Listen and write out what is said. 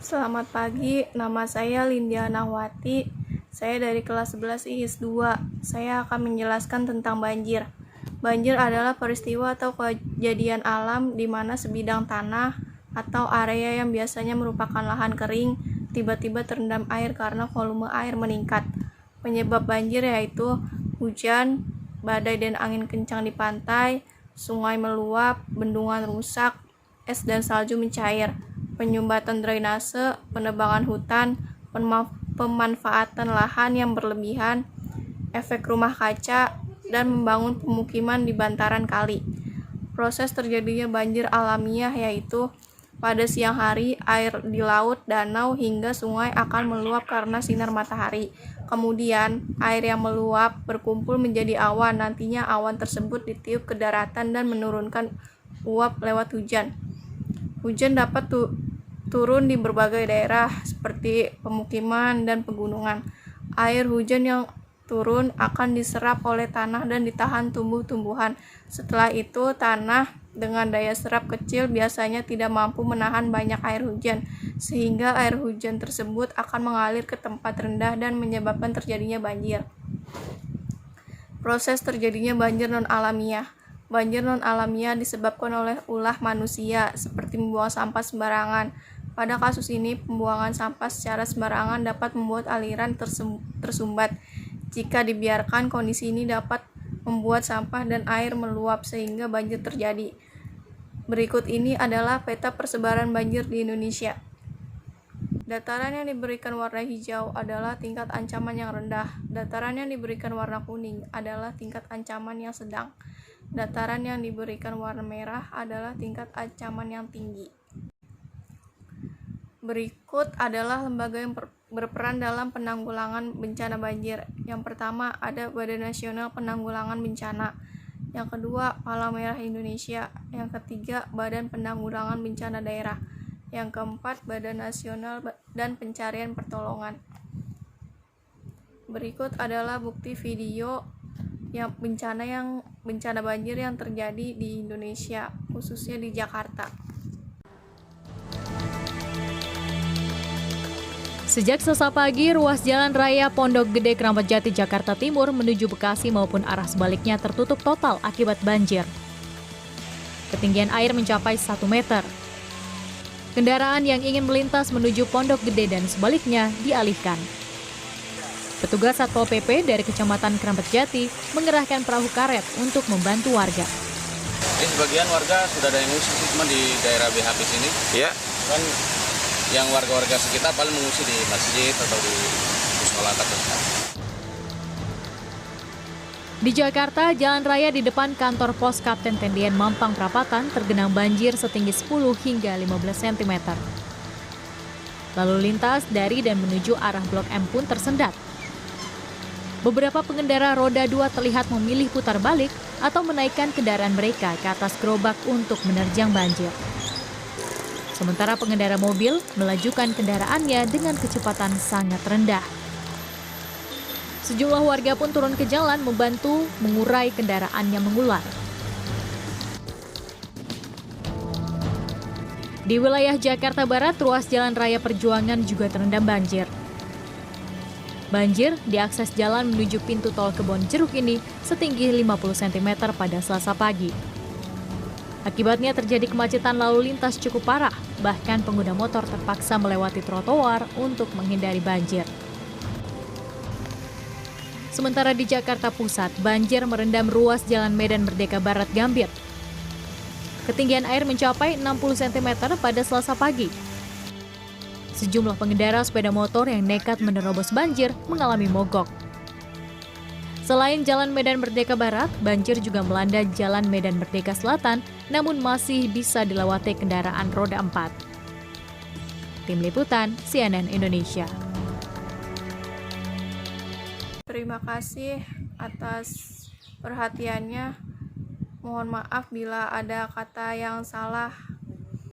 Selamat pagi, nama saya Lindia Nahwati. Saya dari kelas 11 IIS 2. Saya akan menjelaskan tentang banjir. Banjir adalah peristiwa atau kejadian alam di mana sebidang tanah atau area yang biasanya merupakan lahan kering tiba-tiba terendam air karena volume air meningkat. Penyebab banjir yaitu hujan, badai dan angin kencang di pantai, sungai meluap, bendungan rusak, es dan salju mencair, penyumbatan drainase, penebangan hutan, pemanfaatan lahan yang berlebihan, efek rumah kaca, dan membangun pemukiman di bantaran kali. Proses terjadinya banjir alamiah yaitu pada siang hari, air di laut, danau, hingga sungai akan meluap karena sinar matahari. Kemudian, air yang meluap berkumpul menjadi awan. Nantinya awan tersebut ditiup ke daratan dan menurunkan uap lewat hujan. Hujan dapat turun di berbagai daerah seperti pemukiman dan pegunungan. Air hujan yang turun akan diserap oleh tanah dan ditahan tumbuh-tumbuhan. Setelah itu, tanah dengan daya serap kecil biasanya tidak mampu menahan banyak air hujan, sehingga air hujan tersebut akan mengalir ke tempat rendah dan menyebabkan terjadinya banjir. Proses terjadinya banjir non-alamiah. Banjir non-alamiah disebabkan oleh ulah manusia, seperti membuang sampah sembarangan. Pada kasus ini, pembuangan sampah secara sembarangan dapat membuat aliran tersumbat. Jika dibiarkan, kondisi ini dapat membuat sampah dan air meluap sehingga banjir terjadi. Berikut ini adalah peta persebaran banjir di Indonesia. Dataran yang diberikan warna hijau adalah tingkat ancaman yang rendah. Dataran yang diberikan warna kuning adalah tingkat ancaman yang sedang. Dataran yang diberikan warna merah adalah tingkat ancaman yang tinggi. Berikut adalah lembaga yang berperan dalam penanggulangan bencana banjir. Yang pertama ada Badan Nasional Penanggulangan Bencana. Yang kedua, Palang Merah Indonesia. Yang ketiga, Badan Penanggulangan Bencana Daerah. Yang keempat, Badan Nasional dan Pencarian Pertolongan. Berikut adalah bukti video bencana banjir yang terjadi di Indonesia, khususnya di Jakarta. Sejak Selasa pagi, ruas Jalan Raya Pondok Gede Keramat Jati Jakarta Timur menuju Bekasi maupun arah sebaliknya tertutup total akibat banjir. Ketinggian air mencapai 1 meter. Kendaraan yang ingin melintas menuju Pondok Gede dan sebaliknya dialihkan. Petugas Satpol PP dari Kecamatan Keramat Jati mengerahkan perahu karet untuk membantu warga. Ini sebagian warga sudah ada yang ngungsi cuma di daerah BHP sini. Iya. Kan yang warga-warga sekitar paling mengungsi di masjid atau di sekolah terdekat. Di Jakarta, jalan raya di depan kantor pos Kapten Tendian Mampang Perapatan tergenang banjir setinggi 10 hingga 15 cm. Lalu lintas dari dan menuju arah Blok M pun tersendat. Beberapa pengendara roda 2 terlihat memilih putar balik atau menaikkan kendaraan mereka ke atas gerobak untuk menerjang banjir. Sementara pengendara mobil melajukan kendaraannya dengan kecepatan sangat rendah. Sejumlah warga pun turun ke jalan membantu mengurai kendaraan yang mengular. Di wilayah Jakarta Barat, ruas Jalan Raya Perjuangan juga terendam banjir. Banjir diakses jalan menuju pintu tol Kebonjeruk ini setinggi 50 cm pada Selasa pagi. Akibatnya terjadi kemacetan lalu lintas cukup parah, bahkan pengguna motor terpaksa melewati trotoar untuk menghindari banjir. Sementara di Jakarta Pusat, banjir merendam ruas Jalan Medan Merdeka Barat Gambir. Ketinggian air mencapai 60 cm pada Selasa pagi. Sejumlah pengendara sepeda motor yang nekat menerobos banjir mengalami mogok. Selain Jalan Medan Merdeka Barat, banjir juga melanda Jalan Medan Merdeka Selatan, namun masih bisa dilewati kendaraan roda 4. Tim Liputan, CNN Indonesia. Terima kasih atas perhatiannya. Mohon maaf bila ada kata yang salah